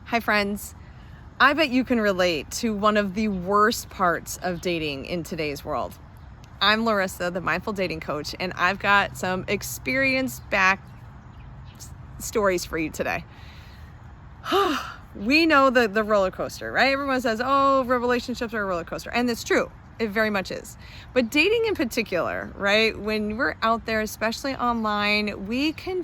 Hi friends. I bet you can relate to one of the worst parts of dating in today's world. I'm Larissa, the mindful dating coach, and I've got some experience back stories for you today. We know the roller coaster, right? Everyone says, oh, relationships are a roller coaster. And it's true. It very much is. But dating in particular, right? When we're out there, especially online, we can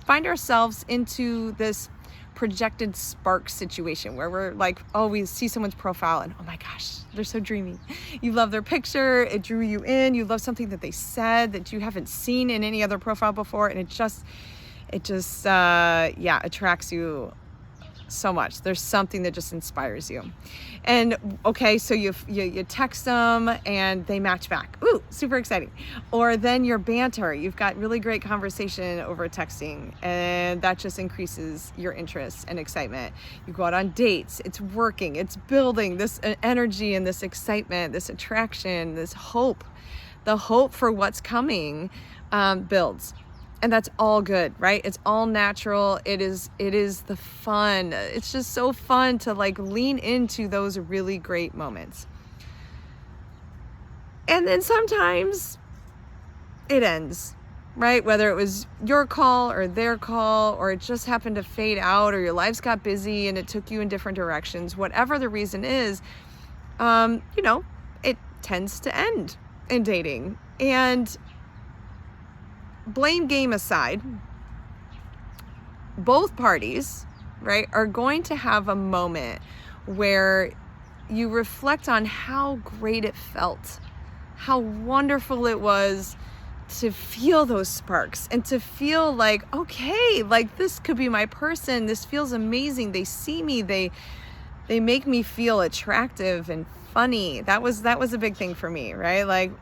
find ourselves into this projected spark situation where we're like, oh, we see someone's profile and oh my gosh, they're so dreamy. You love their picture. It drew you in. You love something that they said that you haven't seen in any other profile before. And it just attracts you so much. There's something that just inspires you. And okay, so you text them and they match back. Ooh, super exciting. Or then your banter. You've got really great conversation over texting, and that just increases your interest and excitement. You go out on dates. It's working. It's building this energy and this excitement, this attraction, this hope. The hope for what's coming builds. And that's all good, right? It's all natural. It is the fun. It's just so fun to like lean into those really great moments. And then sometimes it ends, right? Whether it was your call or their call, or it just happened to fade out, or your lives got busy and it took you in different directions. Whatever the reason is, it tends to end in dating. And blame game aside, both parties, right, are going to have a moment where you reflect on how great it felt, how wonderful it was to feel those sparks and to feel like, okay, like this could be my person. This feels amazing. They see me. They make me feel attractive and funny. That was a big thing for me, right? Like,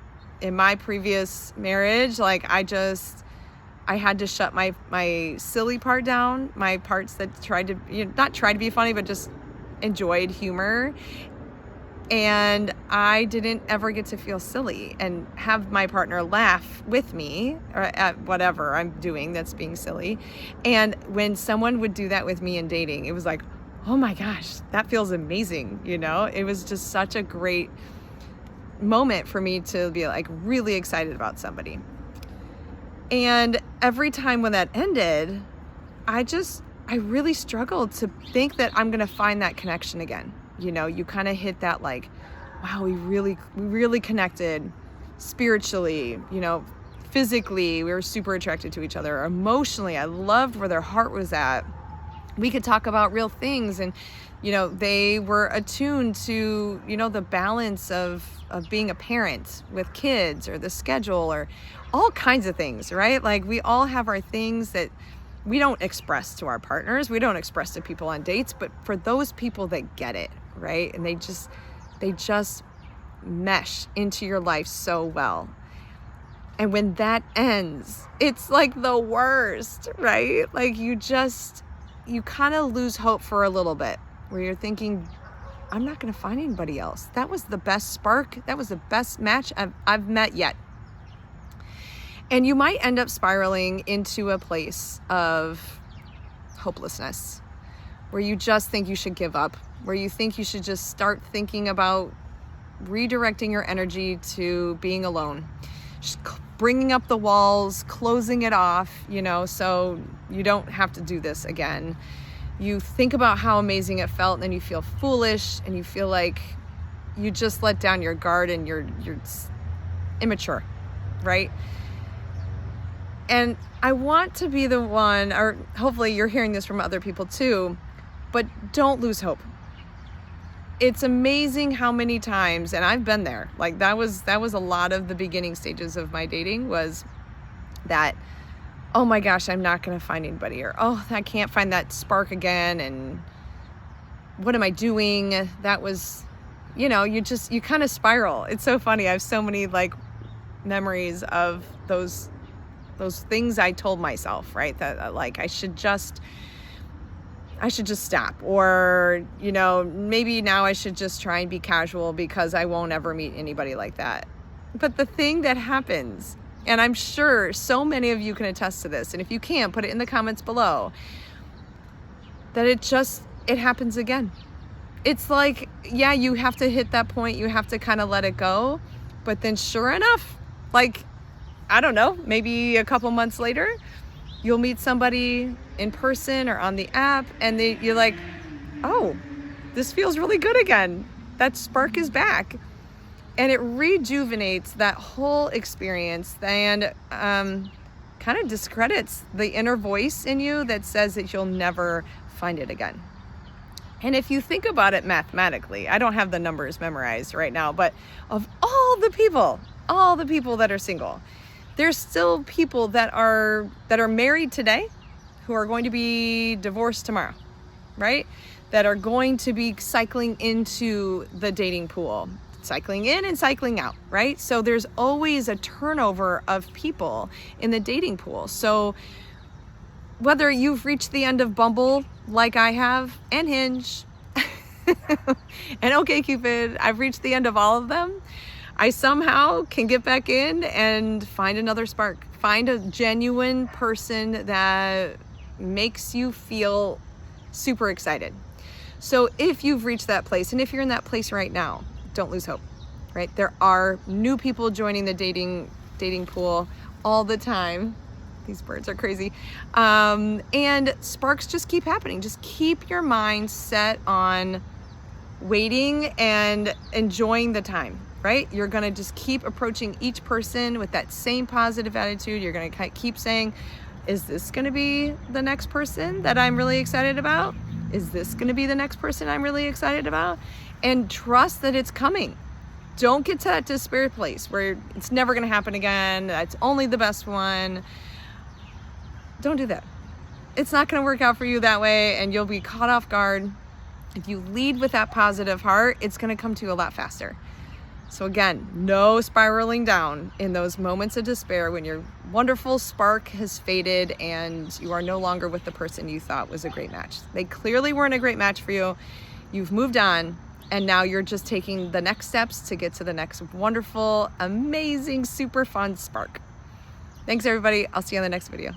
in my previous marriage, like I had to shut my silly part down, my parts that tried to, not try to be funny, but just enjoyed humor. And I didn't ever get to feel silly and have my partner laugh with me or at whatever I'm doing that's being silly. And when someone would do that with me in dating, it was like, oh my gosh, that feels amazing. It was just such a great moment for me to be like really excited about somebody. And every time when that ended, I really struggled to think that I'm going to find that connection again. You kind of hit that like, wow, we really connected spiritually, physically, we were super attracted to each other. Emotionally, I loved where their heart was at. We could talk about real things, and they were attuned to the balance of being a parent with kids, or the schedule, or all kinds of things, right? Like, we all have our things that we don't express to our partners, we don't express to people on dates, but for those people that get it, right? And they just mesh into your life so well. And when that ends, it's like the worst, right? Like, you kind of lose hope for a little bit, where you're thinking, I'm not going to find anybody else. That was the best spark. That was the best match I've met yet. And you might end up spiraling into a place of hopelessness, where you just think you should give up, where you think you should just start thinking about redirecting your energy to being alone, just bringing up the walls, closing it off, so you don't have to do this again. You think about how amazing it felt, and then you feel foolish, and you feel like you just let down your guard, and you're immature, right? And I want to be the one, or hopefully you're hearing this from other people too, but don't lose hope. It's amazing how many times, and I've been there, like that was a lot of the beginning stages of my dating, was that, oh my gosh, I'm not going to find anybody, or, oh, I can't find that spark again, and what am I doing? That was, you kind of spiral. It's so funny. I have so many like memories of those things I told myself, right? That like, I should just stop, or, maybe now I should just try and be casual because I won't ever meet anybody like that. But the thing that happens, and I'm sure so many of you can attest to this, and if you can't, put it in the comments below, that it happens again. It's like, yeah, you have to hit that point, you have to kind of let it go, but then sure enough, like, I don't know, maybe a couple months later, you'll meet somebody in person or on the app, and you're like, oh, this feels really good again. That spark is back. And it rejuvenates that whole experience and kind of discredits the inner voice in you that says that you'll never find it again. And if you think about it mathematically, I don't have the numbers memorized right now, but of all the people that are single, there's still people that are married today who are going to be divorced tomorrow, right? That are going to be cycling into the dating pool, cycling in and cycling out, right? So there's always a turnover of people in the dating pool. So whether you've reached the end of Bumble like I have, and Hinge, and OkCupid, I've reached the end of all of them, I somehow can get back in and find another spark, find a genuine person that makes you feel super excited. So if you've reached that place, and if you're in that place right now, don't lose hope, right? There are new people joining the dating pool all the time. These birds are crazy. And sparks just keep happening. Just keep your mind set on waiting and enjoying the time, right? You're gonna just keep approaching each person with that same positive attitude. You're gonna keep saying, is this gonna be the next person that I'm really excited about? Is this gonna be the next person I'm really excited about? And trust that it's coming. Don't get to that despair place where it's never gonna happen again. That's only the best one. Don't do that. It's not gonna work out for you that way, and you'll be caught off guard. If you lead with that positive heart, it's gonna come to you a lot faster. So again, no spiraling down in those moments of despair when your wonderful spark has faded and you are no longer with the person you thought was a great match. They clearly weren't a great match for you. You've moved on, and now you're just taking the next steps to get to the next wonderful, amazing, super fun spark. Thanks everybody. I'll see you on the next video.